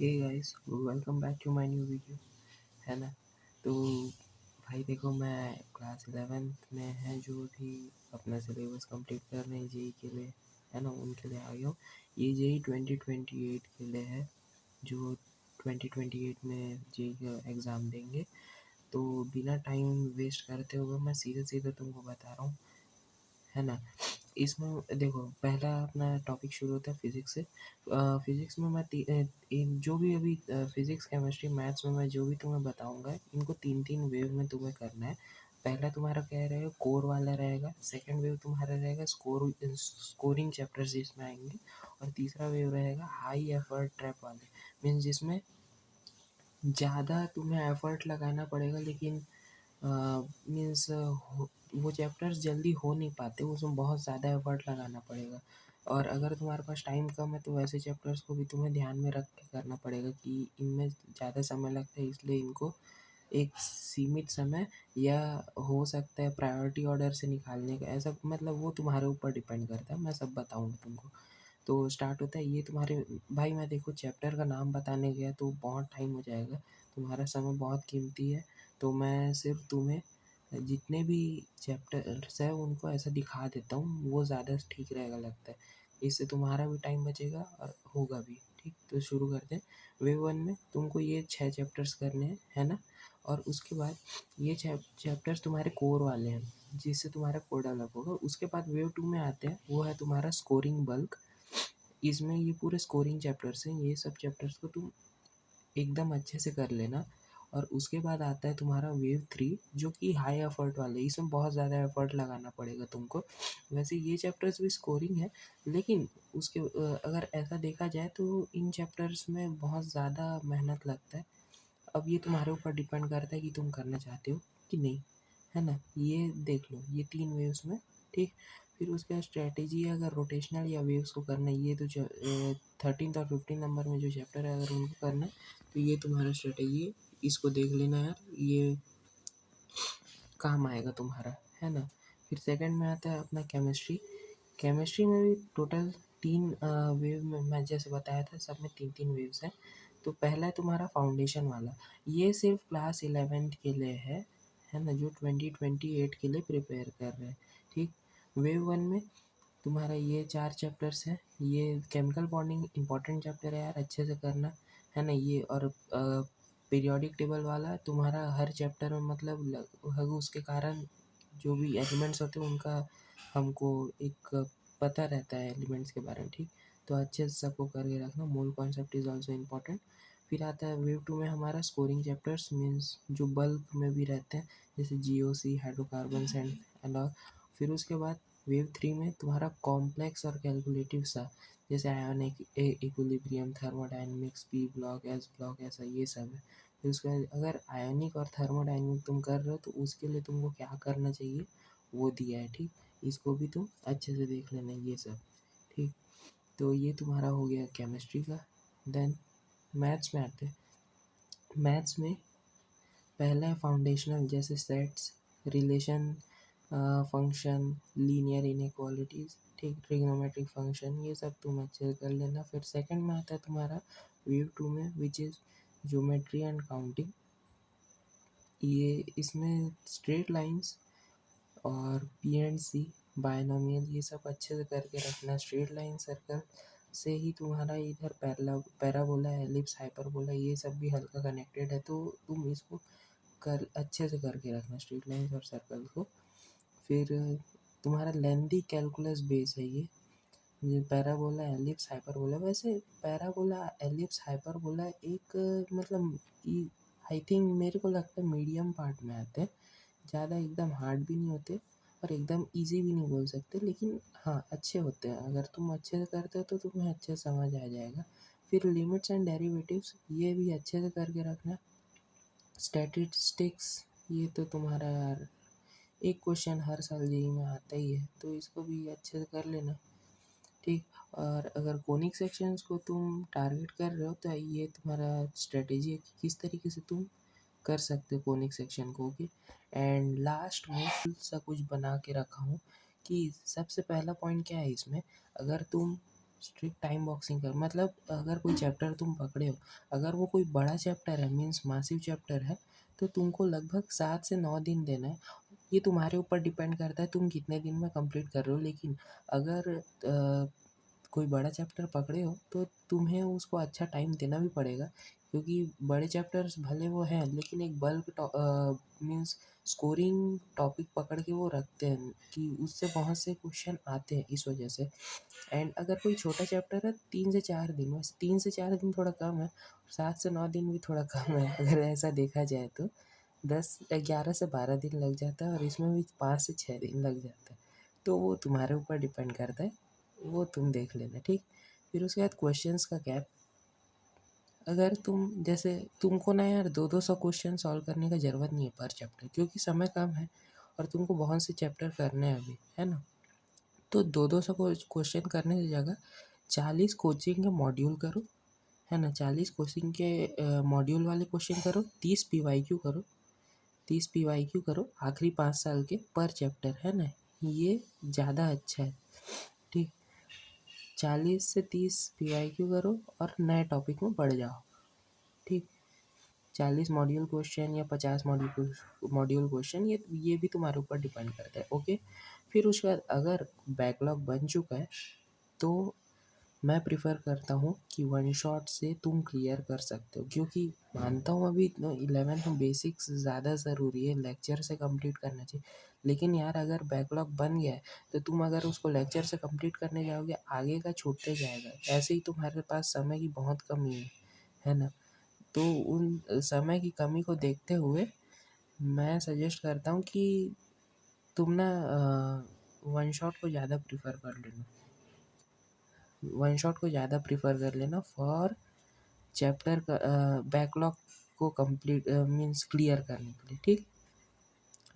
Hey guys, welcome back to my new video. है ना। तो भाई देखो, मैं क्लास 11th में है जो भी अपना सिलेबस कंप्लीट कर रहे हैं जेई के लिए, है ना, उनके लिए आ गया हूँ। ये जेई 2028 के लिए है, जो 2028 में जेई का एग्ज़ाम देंगे। तो बिना टाइम वेस्ट करते हुए मैं सीधे सीधे तुमको बता रहा हूँ, है ना। इसमें देखो, पहला अपना टॉपिक शुरू होता है फिज़िक्स से। फिज़िक्स में मैं जो भी अभी फिज़िक्स, केमिस्ट्री, मैथ्स में मैं जो भी तुम्हें बताऊँगा, इनको 3-3 वेव में तुम्हें करना है। पहला तुम्हारा क्या रहेगा, कोर वाला रहेगा। सेकंड वेव तुम्हारा रहेगा स्कोरिंग चैप्टर्स जिसमें आएँगे। और तीसरा वेव रहेगा हाई एफर्ट ट्रैप वाले, मीन्स जिसमें ज़्यादा तुम्हें एफर्ट लगाना पड़ेगा, लेकिन मीन्स वो चैप्टर्स जल्दी हो नहीं पाते, उसमें बहुत ज़्यादा एफर्ट लगाना पड़ेगा। और अगर तुम्हारे पास टाइम कम है तो वैसे चैप्टर्स को भी तुम्हें ध्यान में रख के करना पड़ेगा कि इनमें ज़्यादा समय लगता है, इसलिए इनको एक सीमित समय या हो सकता है प्रायोरिटी ऑर्डर से निकालने का, ऐसा मतलब वो तुम्हारे ऊपर डिपेंड करता है। मैं सब बताऊँगा तुमको। तो स्टार्ट होता है ये तुम्हारे, भाई मैं देखो चैप्टर का नाम बताने गया तो बहुत टाइम हो जाएगा, तुम्हारा समय बहुत कीमती है। तो मैं सिर्फ तुम्हें जितने भी चैप्टर्स है उनको ऐसा दिखा देता हूँ, वो ज़्यादा ठीक रहेगा लगता है। इससे तुम्हारा भी टाइम बचेगा और होगा भी ठीक। तो शुरू करते हैं। वेव वन में तुमको ये 6 चैप्टर्स करने हैं, है ना। और उसके बाद ये चैप्टर्स तुम्हारे कोर वाले हैं, जिससे तुम्हारा कोर डेवलप होगा। उसके बाद वेव टू में आते हैं, वो है तुम्हारा स्कोरिंग बल्क। इसमें ये पूरे स्कोरिंग चैप्टर्स हैं, ये सब चैप्टर्स को तुम एकदम अच्छे से कर लेना। और उसके बाद आता है तुम्हारा वेव थ्री, जो कि हाई एफर्ट वाले, इसमें बहुत ज़्यादा एफर्ट लगाना पड़ेगा तुमको। वैसे ये चैप्टर्स भी स्कोरिंग है, लेकिन उसके अगर ऐसा देखा जाए तो इन चैप्टर्स में बहुत ज़्यादा मेहनत लगता है। अब ये तुम्हारे ऊपर डिपेंड करता है कि तुम करना चाहते हो कि नहीं, है ना। ये देख लो, ये 3 वेव्स में, ठीक। फिर उसके बाद स्ट्रैटेजी है, अगर रोटेशनल या वेव्स को करना है, ये तो 13th और 15 नंबर में जो चैप्टर है अगर उनको करना है तो ये तुम्हारा स्ट्रैटेजी है। इसको देख लेना यार, ये काम आएगा तुम्हारा, है ना। फिर सेकंड में आता है अपना केमिस्ट्री। केमिस्ट्री में भी टोटल 3 वेव में, मैं जैसे बताया था सब में 3-3 वेव्स हैं। तो पहला है तुम्हारा फाउंडेशन वाला, ये सिर्फ क्लास 11th के लिए है ना, जो 2028 के लिए प्रिपेयर कर रहे हैं, ठीक। वेव वन में तुम्हारा ये 4 चैप्टर्स हैं। ये केमिकल बॉन्डिंग इंपॉर्टेंट चैप्टर है यार, अच्छे से करना, है ना। ये और पीरियोडिक टेबल वाला तुम्हारा हर चैप्टर में, मतलब लगभग उसके कारण जो भी एलिमेंट्स होते हैं उनका हमको एक पता रहता है एलिमेंट्स के बारे में, ठीक। तो अच्छे से सबको करके रखना। Mole concept is also important. फिर आता है वेव टू में हमारा स्कोरिंग चैप्टर्स, मीन्स जो बल्क में भी रहते हैं, जैसे जीओसी, हाइड्रोकार्बन्स एंड ऑल। फिर उसके बाद वेव थ्री में तुम्हारा कॉम्प्लेक्स और कैलकुलेटिव सा, जैसे ionic equilibrium, thermodynamics, P block, S block, ऐसा ये सब है। फिर उसके बाद अगर आयोनिक और थर्मोडायनेमिक तुम कर रहे हो तो उसके लिए तुमको क्या करना चाहिए वो दिया है, ठीक। इसको भी तुम अच्छे से देख लेना ये सब, ठीक। तो ये तुम्हारा हो गया केमिस्ट्री का। देन मैथ्स में आते हैं। मैथ्स में पहला है फाउंडेशनल, जैसे sets, relation, function, linear inequalities, ठीक, ट्रिग्नोमेट्रिक फंक्शन, ये सब तुम अच्छे से कर लेना। फिर सेकंड में आता है तुम्हारा वेव टू में, which is geometry and counting. ये इसमें स्ट्रेट लाइंस और पी एंड सी, बायनोमियल, ये सब अच्छे से करके रखना। स्ट्रेट लाइन, सर्कल से ही तुम्हारा इधर पैराबोला, एलिप्स, हाइपरबोला, ये सब भी हल्का कनेक्टेड है, तो तुम इसको कर अच्छे से करके रखना, स्ट्रेट लाइन्स और सर्कल को। फिर तुम्हारा लेंथी कैलकुलस बेस है ये पैराबोला, एलिप्स, हाइपरबोला। वैसे पैराबोला, एलिप्स, हाइपरबोला एक मतलब आई थिंक, मेरे को लगता है मीडियम पार्ट में आते हैं, ज़्यादा एकदम हार्ड भी नहीं होते और एकदम इजी भी नहीं बोल सकते, लेकिन हाँ अच्छे होते हैं। अगर तुम अच्छे से करते हो तो तुम्हें अच्छे से समझ आ जाएगा। फिर लिमिट्स एंड डेरिवेटिव्स, ये भी अच्छे से करके रखना। स्टैटिस्टिक्स, ये तो तुम्हारा यार एक क्वेश्चन हर साल जेईई में आता ही है, तो इसको भी अच्छे से कर लेना, ठीक। और अगर कोनिक सेक्शंस को तुम टारगेट कर रहे हो तो ये तुम्हारा स्ट्रेटेजी है कि किस तरीके से तुम कर सकते हो कोनिक सेक्शन को, ओके। एंड लास्ट में सा कुछ बना के रखा हूँ कि सबसे पहला पॉइंट क्या है इसमें, अगर तुम स्ट्रिक्ट टाइम बॉक्सिंग कर, मतलब अगर कोई चैप्टर तुम पकड़े हो, अगर वो कोई बड़ा चैप्टर है मीन्स मासिव चैप्टर है, तो तुमको लगभग 7 से 9 दिन देना है। ये तुम्हारे ऊपर डिपेंड करता है तुम कितने दिन में कंप्लीट कर रहे हो। लेकिन अगर कोई बड़ा चैप्टर पकड़े हो तो तुम्हें उसको अच्छा टाइम देना भी पड़ेगा, क्योंकि बड़े चैप्टर्स भले वो हैं लेकिन एक बल्क मीन्स स्कोरिंग टॉपिक पकड़ के वो रखते हैं कि उससे बहुत से क्वेश्चन आते हैं इस वजह से। एंड अगर कोई छोटा चैप्टर है 3 से 4 दिन, बस 3 से 4 दिन थोड़ा कम है, 7 से 9 दिन भी थोड़ा कम है अगर ऐसा देखा जाए तो। 11 से 12 दिन लग जाता है और इसमें भी 5 से 6 दिन लग जाता है। तो वो तुम्हारे ऊपर डिपेंड करता है, वो तुम देख लेना, ठीक। फिर उसके बाद क्वेश्चंस का गैप, अगर तुम जैसे तुमको ना यार 200 क्वेश्चन सॉल्व करने का ज़रूरत नहीं है पर चैप्टर, क्योंकि समय कम है और तुमको बहुत से चैप्टर करने हैं अभी, है ना। तो 200 क्वेश्चन करने की जगह 40 कोचिंग के मॉड्यूल करो, है ना। 40 कोचिंग के मॉड्यूल वाले क्वेश्चन करो, 30 पीवाईक्यू करो, 30 पीवाईक्यू करो आखिरी 5 साल के पर चैप्टर, है ना। ये ज़्यादा अच्छा है, ठीक। 40 से 30 पीवाईक्यू करो और नए टॉपिक में बढ़ जाओ, ठीक। 40 मॉड्यूल क्वेश्चन या 50 मॉड्यूल क्वेश्चन, ये भी तुम्हारे ऊपर डिपेंड करता है, ओके। फिर उसके बाद अगर बैकलॉग बन चुका है तो मैं प्रेफर करता हूँ कि वन शॉट से तुम क्लियर कर सकते हो, क्योंकि मानता हूँ अभी 11th में बेसिक्स ज़्यादा ज़रूरी है, लेक्चर से कंप्लीट करना चाहिए। लेकिन यार अगर बैकलॉग बन गया है तो तुम अगर उसको लेक्चर से कंप्लीट करने जाओगे आगे का छूटते जाएगा, ऐसे ही तुम्हारे पास समय की बहुत कमी है ना। तो उन समय की कमी को देखते हुए मैं सजेस्ट करता हूँ कि तुम ना वन शॉट को ज़्यादा प्रेफर कर लेना, वन शॉट को ज़्यादा प्रेफर कर लेना फॉर चैप्टर का बैकलॉग को कंप्लीट मीन्स क्लियर करने के लिए, ठीक।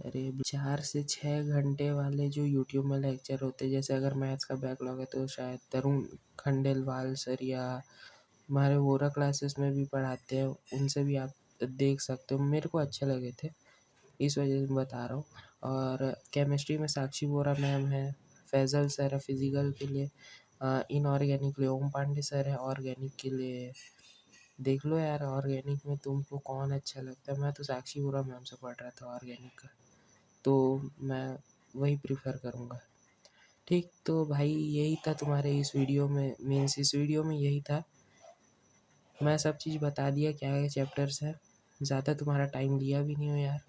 अरे 4 से 6 घंटे वाले जो यूट्यूब में लेक्चर होते हैं, जैसे अगर मैथ्स का बैकलॉग है तो शायद तरुण खंडेलवाल सर या हमारे वोरा क्लासेस में भी पढ़ाते हैं, उनसे भी आप देख सकते हो, मेरे को अच्छे लगे थे इस वजह से बता रहा हूँ। और केमिस्ट्री में साक्षी वोरा मैम है, फैज़ल सर है फिज़िकल के लिए, इनऑर्गेनिक के लिए ओम पांडे सर है, ऑर्गेनिक के लिए देख लो यार, ऑर्गेनिक में तुमको कौन अच्छा लगता है। मैं तो साक्षी वोरा मैम से पढ़ रहा था ऑर्गेनिक का, तो मैं वही प्रेफर करूँगा, ठीक। तो भाई यही था तुम्हारे इस वीडियो में, मीन्स इस वीडियो में यही था, मैं सब चीज़ बता दिया क्या क्या चैप्टर्स हैं, ज़्यादा तुम्हारा टाइम लिया भी नहीं हो यार।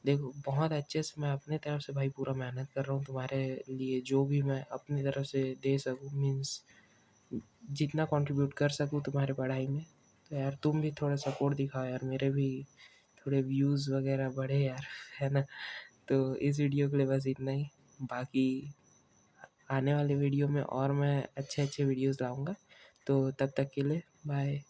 देखो बहुत अच्छे से मैं अपने तरफ से भाई पूरा मेहनत कर रहा हूँ तुम्हारे लिए, जो भी मैं अपनी तरफ से दे सकूँ मीन्स जितना कंट्रीब्यूट कर सकूँ तुम्हारे पढ़ाई में। तो यार तुम भी थोड़ा सपोर्ट दिखाओ यार, मेरे भी थोड़े व्यूज़ वगैरह बढ़े यार, है ना। तो इस वीडियो के लिए बस इतना ही, बाकी आने वाले वीडियो में और मैं अच्छे अच्छे वीडियोज़ लाऊँगा, तो तब तक के लिए बाय।